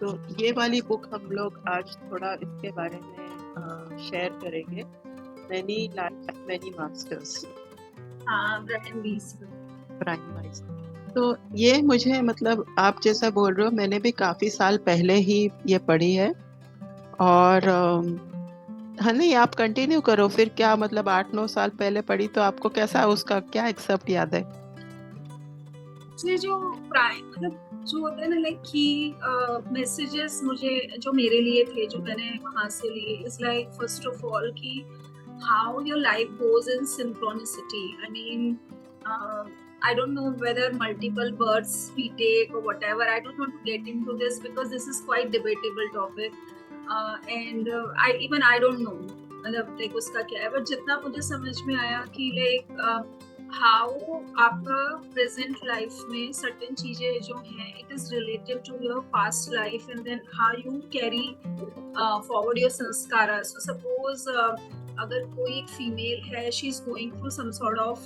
तो ये वाली बुक हम लोग आज थोड़ा इसके बारे में शेयर करेंगे। मैनी लाइफ मैनी मास्टर्स, हाँ, ब्रायन वीस। Brian Weiss. तो ये मुझे मतलब आप जैसा बोल रहे हो, मैंने भी काफी साल पहले ही ये पढ़ी है। और हाँ, नहीं आप कंटिन्यू करो फिर। क्या मतलब 8-9 साल पहले पढ़ी तो आपको कैसा उसका क्या एक्सेप्ट याद है? इसलिए जो मतलब जो होता है ना, लाइक की मैसेजेस मुझे जो मेरे लिए थे, जो मैंने वहां से लिए, is like first of all कि how your life goes in synchronicity. I mean, I don't know whether multiple births we take or whatever. I don't want to get into this because this is quite debatable topic. And I don't know मतलब like उसका क्या है, but जितना मुझे समझ में आया कि लाइक हाउ आपका प्रेजेंट लाइफ में सर्टेन चीजें जो हैं, it is related to your past life and then how you carry forward your samskara. So suppose अगर कोई एक फीमेल है, she is going through some sort of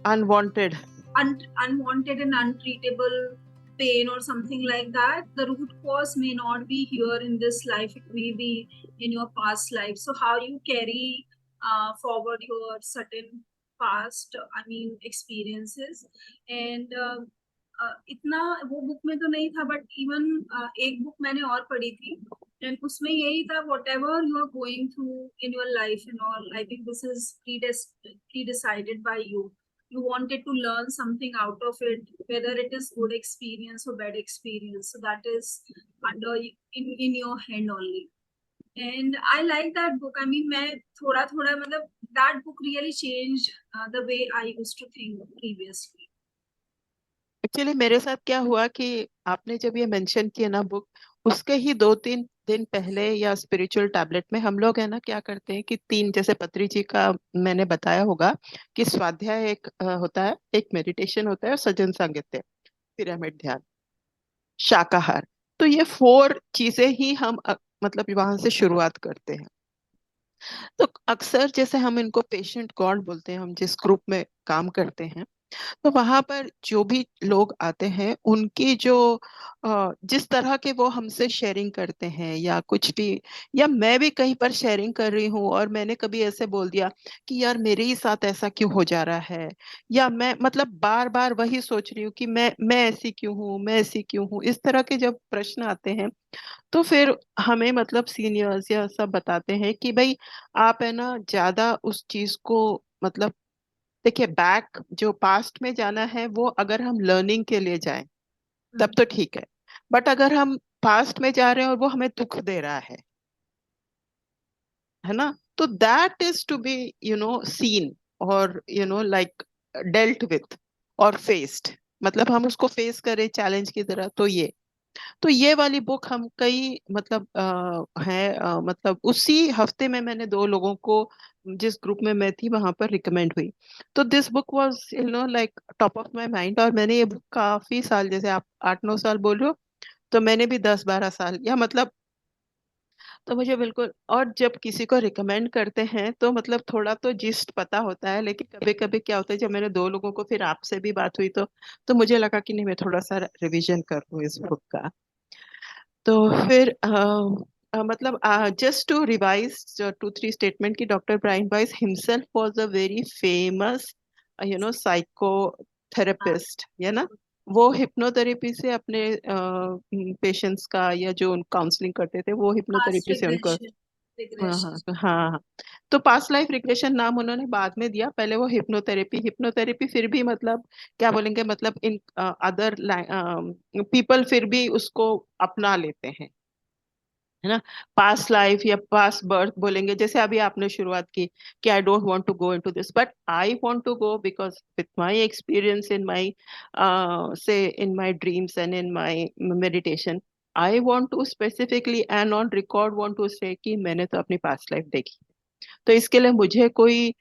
unwanted unwanted and untreatable pain or something like that, the root cause may not be here in this life, it may be in your past life. So how you carry forward your certain past, I mean, experiences. And इतना वो book में तो नहीं था, but even एक book मैंने और पढ़ी थी एंड उसमें यही था, whatever you are going through in your life and all, I think this is predecided by you. You wanted to learn something out of it, whether it is good experience or bad experience. So that is under in your hand only. And I like that book. I mean, मैं थोड़ा थोड़ा मतलब that book really changed the way I used to think previously. Actually मेरे साथ क्या हुआ कि आपने जब ये मेंशन किया ना बुक, उसके ही 2-3 दिन पहले या स्पिरिचुअल टैबलेट में हम लोग है ना क्या करते हैं कि तीन, जैसे पत्री जी का मैंने बताया होगा कि स्वाध्याय एक होता है, एक मेडिटेशन होता है और सजन संगीत, पिरामिड ध्यान, शाकाहार। तो ये 4 चीजें ही हम मतलब वहां से शुरुआत करते हैं। तो अक्सर जैसे हम इनको पेशेंट गॉड बोलते हैं, हम जिस ग्रुप में काम करते हैं, तो वहां पर जो भी लोग आते हैं उनकी जो जिस तरह के वो हमसे शेयरिंग करते हैं या कुछ भी, या मैं भी कहीं पर शेयरिंग कर रही हूँ और मैंने कभी ऐसे बोल दिया कि यार मेरे ही साथ ऐसा क्यों हो जा रहा है, या मैं मतलब बार बार वही सोच रही हूँ कि मैं ऐसी क्यों हूँ, मैं ऐसी क्यों हूँ, इस तरह के जब प्रश्न आते हैं, तो फिर हमें मतलब सीनियर्स या सब बताते हैं कि भाई आप है ना ज्यादा उस चीज को मतलब, देखिए बैक जो पास्ट में जाना है वो अगर हम लर्निंग के लिए जाएं तब तो ठीक है, बट अगर हम पास्ट में जा रहे हैं और वो हमें दुख दे रहा है ना, तो that is to be seen और लाइक डेल्ट विथ और फेस्ड, मतलब हम उसको फेस करें चैलेंज की तरह। तो ये वाली बुक हम कई मतलब मतलब उसी हफ्ते में मैंने 2 लोगों को, जिस ग्रुप में मैं थी वहां पर रिकमेंड हुई। तो this book was like top of my mind, और मैंने ये बुक काफी साल, जैसे आप 8-9 साल बोल रहे हो, तो मैंने भी 10-12 साल या मतलब, तो मुझे बिल्कुल। और जब किसी को रिकमेंड करते हैं तो मतलब थोड़ा तो जिस्ट पता होता है, लेकिन कभी कभी क्या होता है, जब मैंने 2 लोगों को, फिर आपसे भी बात हुई, तो मुझे लगा कि नहीं मैं थोड़ा सा रिवीजन कर लूँ इस बुक का। तो फिर मतलब जस्ट टू रिवाइज 2-3 स्टेटमेंट की, doctor Brian Weiss himself was a very famous psychotherapist, है ना। वो हिप्नोथेरेपी से अपने पेशेंट्स का, या जो काउंसलिंग करते थे वो Past हिप्नोथेरेपी से उनको। regression. हाँ Regression. हाँ हाँ हाँ। तो पास्ट लाइफ रिग्रेशन नाम उन्होंने बाद में दिया, पहले वो हिप्नोथेरेपी। हिप्नोथेरेपी फिर भी मतलब क्या बोलेंगे, मतलब इन अदर पीपल फिर भी उसको अपना लेते हैं, है ना। पास्ट लाइफ या पास्ट बर्थ बोलेंगे, जैसे अभी आपने शुरुआत की कि I don't want to go into this, but I want to go because with my experience in my say in my dreams and in my meditation, I want to specifically and on record want to say कि मैंने तो अपनी past life देखी। तो इसके लिए मुझे कोई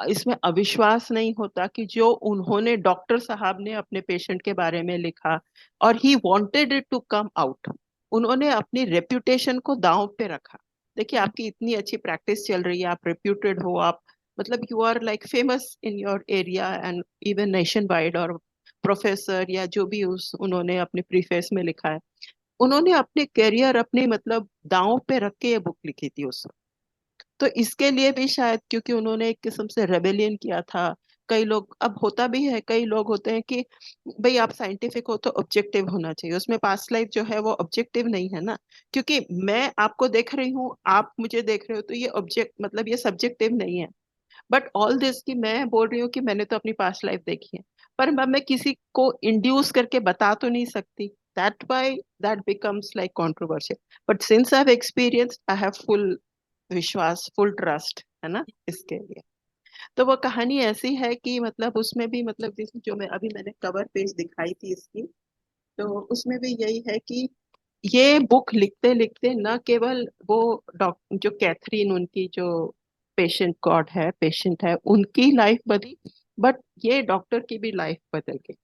इसमें अविश्वास नहीं होता कि जो उन्होंने, डॉक्टर साहब ने अपने पेशेंट के बारे में लिखा और he wanted it to come out, उन्होंने अपनी रेप्यूटेशन को दांव पे रखा। देखिए आपकी इतनी अच्छी प्रैक्टिस चल रही है, आप रेप्यूटेड हो, आप मतलब you are like famous in your area and even nationwide, और प्रोफेसर या जो भी उस उन्होंने अपने प्रीफेस में लिखा है, उन्होंने अपने करियर अपने मतलब दांव पे रख के ये बुक लिखी थी उस वक्त। तो इसके लिए भी शायद क्योंकि उन्होंने एक किस्म से रेबेलियन किया था। कई लोग, अब होता भी है, कई लोग होते हैं कि भाई आप साइंटिफिक हो तो ऑब्जेक्टिव होना चाहिए, उसमें पास्ट लाइफ जो है वो ऑब्जेक्टिव नहीं है ना। क्योंकि मैं आपको देख रही हूँ, आप मुझे देख रहे हो, तो ये ऑब्जेक्ट मतलब ये सब्जेक्टिव नहीं है। बट ऑल दिस कि मैं बोल रही हूँ कि मैंने तो अपनी पास्ट लाइफ देखी है, पर मैं किसी को इंड्यूस करके बता तो नहीं सकती। That why that becomes like controversial. But since I have experience, I have full विश्वास, फुल ट्रस्ट है ना इसके लिए। तो वो कहानी ऐसी है कि मतलब उसमें भी मतलब जिस जो मैं अभी मैंने कवर पेज दिखाई थी इसकी, तो उसमें भी यही है कि ये बुक लिखते लिखते न केवल वो डॉक्टर जो कैथरीन, उनकी जो पेशेंट है, उनकी लाइफ बदली, बट ये डॉक्टर की भी लाइफ बदल गई।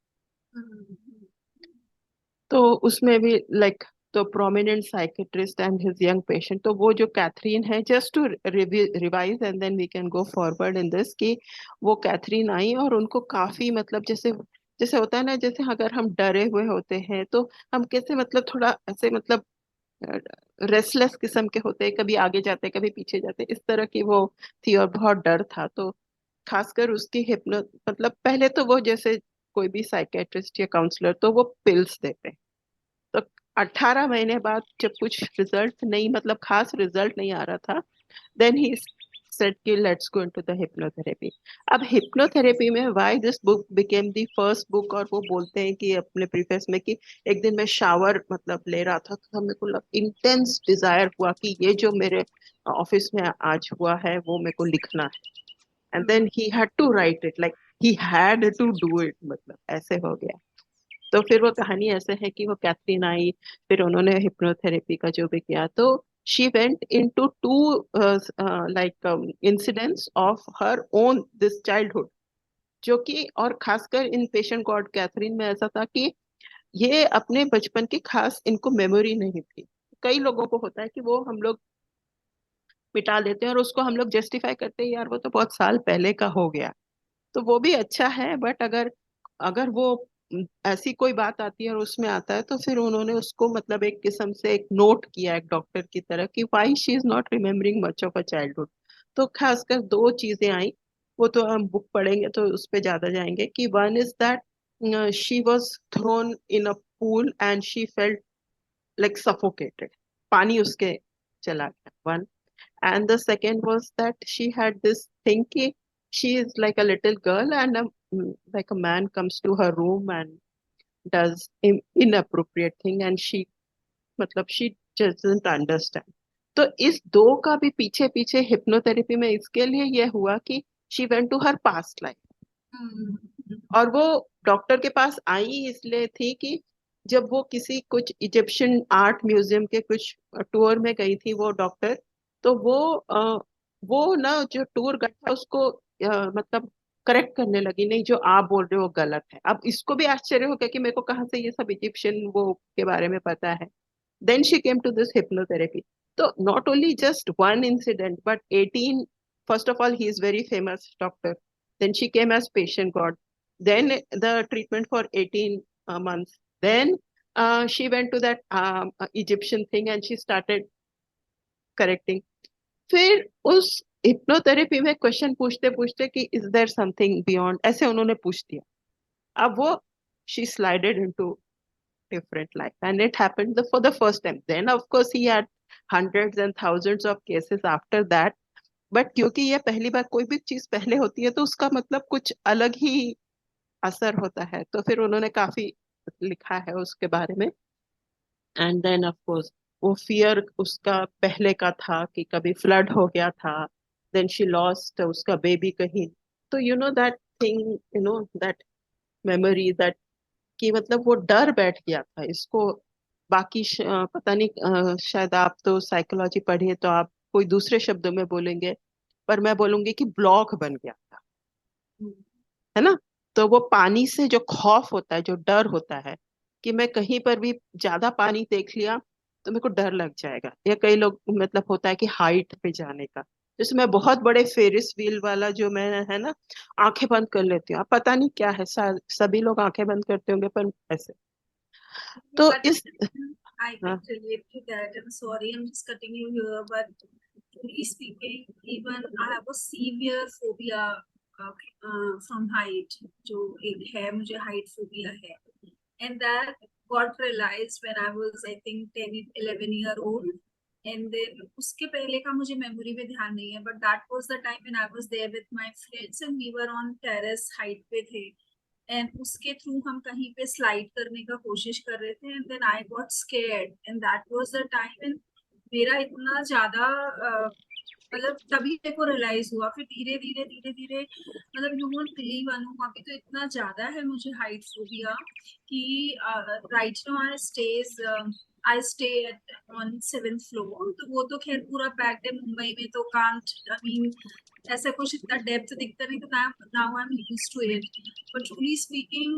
तो उसमें भी लाइक तो prominent psychiatrist and his young patient, तो वो जो कैथरीन है, just to revise and then we can go forward in this, कि वो कैथरीन आई और उनको काफी मतलब जैसे जैसे होता है ना, जैसे अगर हम डरे हुए होते हैं तो हम कैसे मतलब थोड़ा ऐसे मतलब रेस्टलेस किस्म के होते हैं, कभी आगे जाते कभी पीछे जाते, इस तरह की वो थी और बहुत डर था। तो खासकर उसकी हिप्नो मतलब पहले तो वो जैसे कोई भी साइकेट्रिस्ट या काउंसलर तो वो पिल्स देते हैं। तो 18 महीने बाद जब कुछ रिजल्ट नहीं मतलब खास रिजल्ट नहीं आ रहा था, देन ही सेड कि let's go into the hypnotherapy. अब हिप्नोथेरेपी में why this book became the first book, और वो बोलते हैं कि अपने प्रीफेस में कि एक दिन मैं शावर मतलब ले रहा था तो मेरे को इंटेंस डिजायर हुआ कि ये जो मेरे ऑफिस में आज हुआ है वो मेरे को लिखना है। And then he had to write it, like he had to do it, मतलब ऐसे हो गया। तो फिर वो कहानी ऐसे है कि वो कैथरीन आई, फिर उन्होंने हिप्नोथेरेपी का जो भी किया, तो she went into two like incidents of her own this childhood, जो कि और खासकर इन पेशेंट गॉड कैथरीन में ऐसा था कि ये अपने बचपन की खास इनको मेमोरी नहीं थी। कई लोगों को होता है कि वो हम लोग मिटा देते हैं और उसको हम लोग जस्टिफाई करते हैं, यार वो तो बहुत साल पहले का हो गया। तो वो भी अच्छा है, बट अगर अगर वो ऐसी कोई बात आती है और उसमें आता है, तो फिर उन्होंने उसको मतलब एक किस्म से एक नोट किया एक डॉक्टर की तरह कि why she is not remembering much of a childhood. तो खासकर दो चीजें आई, वो तो हम बुक पढ़ेंगे तो उस पे ज्यादा जाएंगे, कि one is that she was thrown in a pool and she felt like suffocated, पानी उसके चला गया, one. And the second was that she had this thing ki she is like a little girl and like a man comes to her room and does inappropriate thing and she मतलब she doesn't understand। तो इस दो का भी पीछे पीछे hypnotherapy में इसके लिए ये हुआ कि she went to her past life। और वो डॉक्टर के पास आई इसलिए थी कि जब वो किसी कुछ इजिप्शियन आर्ट म्यूजियम के कुछ टूर में गई थी वो डॉक्टर, तो वो ना जो टूर गाइड था उसको मतलब करेक्ट करने लगी, नहीं जो आप बोल रहे हो वो गलत है। अब इसको भी आश्चर्य हो गया कि मेरे को कहाँ से ये सब इजिप्शियन वो के बारे में पता है। Then she came to this hypnotherapy। तो not only just one incident but 18, first of all he is very famous doctor, then she came as patient god, then the treatment for 18 months, then she went to that Egyptian thing and she started correcting। फिर उस hypnotherapy में question पूछते पूछते कि is there something beyond, ऐसे उन्होंने पूछ दिया। अब वो she slided into different life and it happened for the first time, then of course he had hundreds and thousands of cases after that। but क्योंकि ये पहली बार कोई भी चीज पहले होती है तो उसका मतलब कुछ अलग ही असर होता है, तो फिर उन्होंने काफी लिखा है उसके बारे में। एंड देन ऑफ कोर्स वो फियर उसका पहले का था कि कभी फ्लड हो गया था, देन शी लॉस्ट उसका बेबी कहीं। तो you know that thing, you know that memory that, कि मतलब वो डर बैठ गया था इसको। बाकी पता नहीं शायद आप तो साइकोलॉजी पढ़ी है तो आप कोई दूसरे शब्दों में बोलेंगे, पर मैं बोलूंगी कि ब्लॉक बन गया था, है ना। तो वो पानी से जो खौफ होता है, जो डर होता है कि मैं कहीं पर भी ज्यादा पानी देख लिया तो मेरे को डर लग जाएगा, या कई लोग मतलब होता है कि हाइट पे जाने का, जैसे मैं बहुत बड़े फेरिस व्हील वाला जो मैं है ना, आंखें बंद कर लेती हूँ। अब पता नहीं क्या है, सभी लोग आंखें बंद करते होंगे पर ऐसे। तो But इस I can हाँ, relate to that. I'm sorry, I'm just cutting you here, but truly speaking, even I have a severe phobia from height. जो एक है, मुझे height phobia है, and that got realized when I was I think 10-11 year old. And then उसके पहले का मुझे memory में ध्यान नहीं है, but that was the time when I was there with my friends and we were on terrace height पे थे, एंड उसके थ्रू हम कहीं पे स्लाइड करने का कोशिश कर रहे थे, and then I got scared, and that was the time and मेरा इतना ज्यादा मतलब तभी मेरे को रियलाइज हुआ, फिर धीरे धीरे धीरे धीरे मतलब यू वोंट बिलीव अनु, अभी तो इतना ज्यादा है मुझे हाइट फोबिया कि right now I stay at on 7th floor, तो वो तो खैर पूरा पैक्ड है, मुंबई में तो कांट आई मीन ऐसा कुछ इतना डेप्थ दिखता नहीं, तो now I am used to it. But truly speaking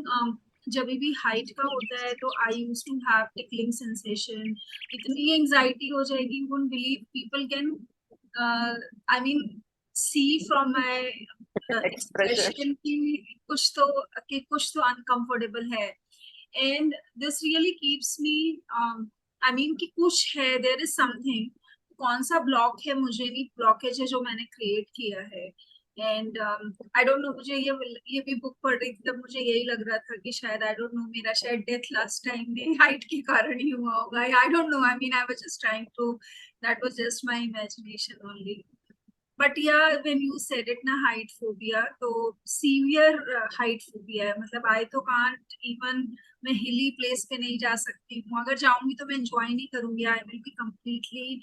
जब भी हाइट का होता है तो I use to have tickling sensation, इतनी एंजाइटी हो जाएगी, you won't believe people can I mean see from my expression. Expression कि कुछ तो अनकंफर्टेबल है, and this really keeps me I mean कि कुछ है, देयर इज समथिंग, कौन सा ब्लॉक है मुझे नहीं, ब्लॉकेज है जो मैंने क्रिएट किया है। एंड आई डोंट नो, मुझे ये भी बुक पढ़ रही थी तब मुझे यही लग रहा था कि शायद आई डोंट नो मेरा शायद डेथ लास्ट टाइम में हाइट के कारण ही हुआ होगा, I don't know, I mean I was just trying to, that was just my imagination only. But yeah when you said it ना हाइट फोबिया, तो सीवियर हाइट फोबिया है, मतलब आई तो कांट इवन, मैं हिली प्लेस पे नहीं जा सकती हूँ, अगर जाऊंगी तो मैं एंजॉय नहीं करूंगी, आई विल बी कम्प्लीटली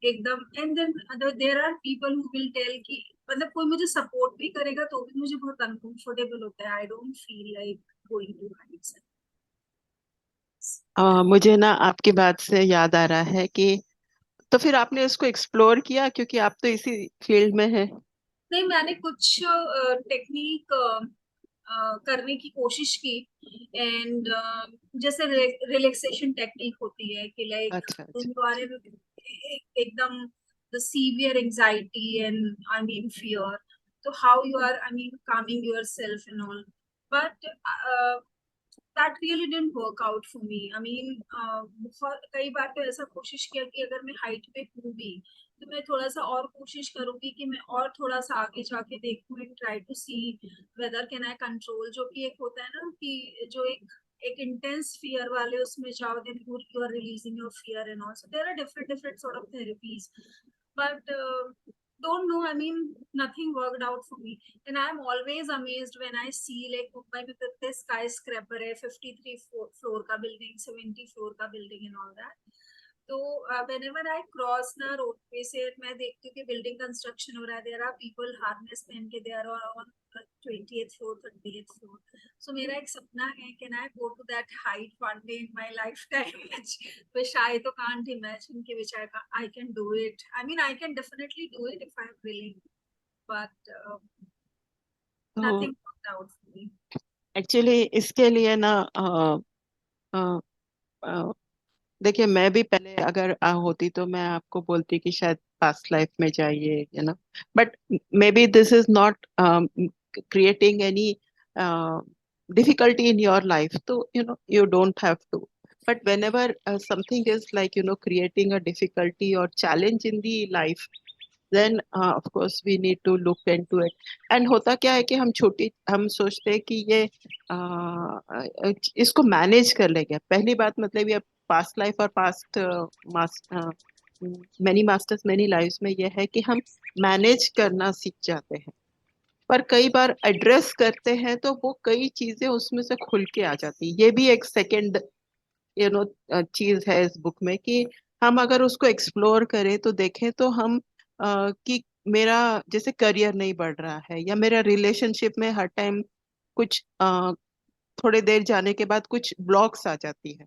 एकदम। And then there are people who will tell कि मतलब कोई मुझे सपोर्ट भी करेगा तो भी मुझे बहुत अनकंफर्टेबल होता है, I don't feel like going to heights. मुझे ना आपकी बात से याद आ रहा है कि तो फिर आपने इसको एक्सप्लोर किया, क्योंकि आप तो इसी फील्ड में हैं। नहीं, मैंने कुछ टेक्निक करने की कोशिश की, एंड जैसे रिलैक्सेशन टेक्निक होती है कि लाइक अच्छा अच्छा। तुम तुम्हारे एकदम the severe anxiety and I mean fear, तो how you are I mean calming yourself and all, but that really didn't work out for me, I mean बहुत कई बार तो ऐसा कोशिश किया कि अगर मैं हाइट पे हूँ भी तो मैं थोड़ा सा और कोशिश करूंगी कि मैं और थोड़ा सा आगे जाके देखूं and try to see whether can I control, जो कि एक होता है ना कि जो एक एक इंटेंस फियर वाले उसमें जाओ, then you are releasing your fear and also there are different different sort of therapies, but don't know, I mean nothing worked out for me, and I'm always amazed when I see like Mumbai में कितने skyscraper है, 53 floor का building, 70 floor का building and all that, तो whenever I cross ना road पे से मैं देखती हूँ कि बिल्डिंग कंस्ट्रक्शन हो रहा है, देयर आर पीपल हार्नेस पहन के, they are on 20th floor 30th floor, so मेरा एक सपना है, can I go to that height one day in my lifetime, which I तो can't imagine कि which I can do it, I mean I can definitely do it if I'm willing, but तो nothing worked out for me. Actually इसके लिए ना अ, अ, देखिए, मैं भी पहले अगर होती तो मैं आपको बोलती कि शायद पास्ट लाइफ में जाइए, but maybe this is not creating any difficulty in your life, तो you don't have to, but whenever something is like creating a difficulty और challenge in the life, then of course we need to look into it. And होता क्या है कि हम सोचते हैं कि ये इसको मैनेज कर लेंगे। पहली बात मतलब ये पास्ट लाइफ और past many masters many lifes में ये है कि हम मैनेज करना सीख जाते हैं, पर कई बार एड्रेस करते हैं तो वो कई चीजें उसमें से खुल के आ जाती है। ये भी एक सेकंड चीज है इस बुक में कि हम अगर उसको एक्सप्लोर करें तो देखें तो हम कि मेरा जैसे करियर नहीं बढ़ रहा है, या मेरा रिलेशनशिप में हर टाइम कुछ थोड़े देर जाने के बाद कुछ ब्लॉक्स आ जाती है,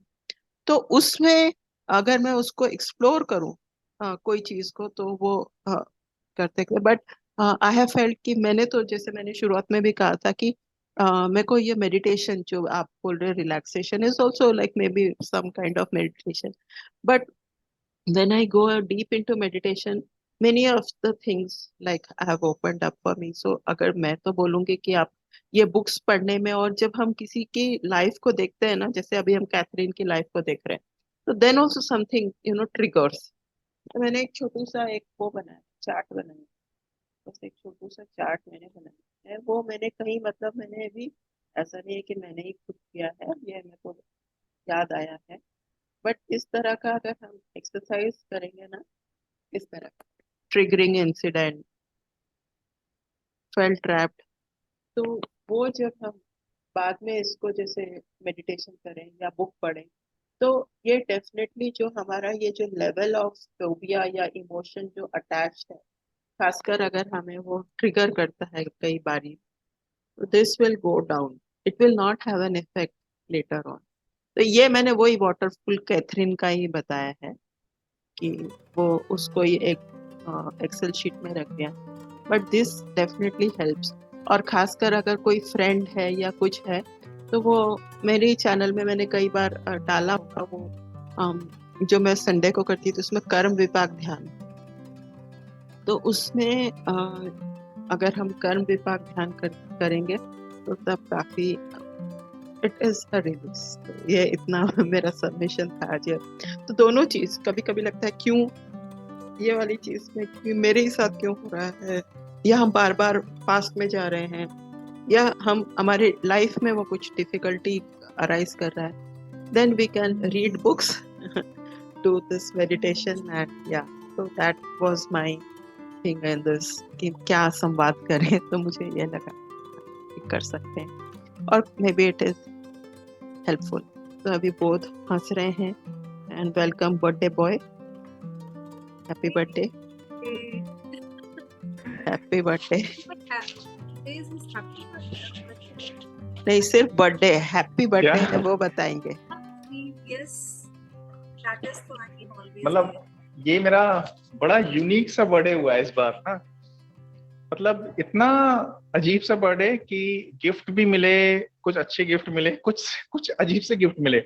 तो उसमें अगर मैं उसको एक्सप्लोर करूं कोई चीज को, तो वो करते करते, बट आई हैव फेल्ट कि मैंने तो जैसे मैंने शुरुआत में भी कहा था कि मेरे को ये मेडिटेशन जो आप बोल रहे हैं, relaxation is also like maybe some kind of meditation, but when I go deep into meditation, many of the things like I have opened up for me. So अगर मैं तो बोलूंगी कि आप ये बुक्स पढ़ने में, और जब हम किसी की लाइफ को देखते हैं ना, जैसे अभी हम कैथरीन की लाइफ को देख रहे हैं, तो देन ऑल्सो समथिंग ट्रिगर्स। तो मैंने एक छोटू सा एक वो बनाया, चार्ट बनाया। बस एक छोटू सा चार्ट मैंने बनाया है, वो मैंने कहीं मतलब मैंने भी, ऐसा नहीं है कि मैंने ही खुद किया है, ये मेरे को याद आया है। बट इस तरह का अगर हम एक्सरसाइज करेंगे ना, इस तरह का ट्रिगरिंग इंसिडेंट, फेल ट्रैप्ड, तो वो जब हम बाद में इसको जैसे मेडिटेशन करें या बुक पढ़ें, तो ये डेफिनेटली जो हमारा ये जो लेवल ऑफ फोबिया या इमोशन जो अटैच है, खासकर अगर हमें वो ट्रिगर करता है कई बारी, तो this will go down, it will not have an effect later on. तो ये मैंने वही वाटरफुल कैथरीन का ही बताया है कि वो उसको ही एक एक्सेल शीट में रख दिया। But this definitely helps. और खासकर अगर कोई फ्रेंड है या कुछ है, तो वो मेरे चैनल में मैंने कई बार डाला होगा वो, जो मैं संडे को करती थी, तो उसमें कर्म विपाक ध्यान। तो उसमें अगर हम कर्म विपाक ध्यान करेंगे, तो तब काफी इट इज अ रिलीज। तो ये इतना मेरा सबमिशन था आज। तो दोनों चीज, कभी कभी लगता है क्यों ये वाली चीज में, क्यों मेरे ही साथ क्यों हो रहा है, या हम बार बार पास्ट में जा रहे हैं, या हम हमारे लाइफ में वो कुछ डिफिकल्टी अराइज कर रहा है, then we can read books, do this meditation, and yeah so that was my thing in this कि क्या संवाद करें। तो मुझे ये लगा कि कर सकते हैं, और may be it is helpful. तो अभी बोध हंस रहे हैं, and welcome birthday boy, happy birthday, happy birthday. नहीं, सिर्फ बर्थडे, हैप्पी क्या बर्थडे है वो बताएंगे। मतलब ये मेरा बड़ा यूनिक सा बर्थडे हुआ है इस बार ना। मतलब इतना अजीब सा बर्थडे कि गिफ्ट भी मिले, कुछ अच्छे गिफ्ट मिले, कुछ कुछ अजीब से गिफ्ट मिले।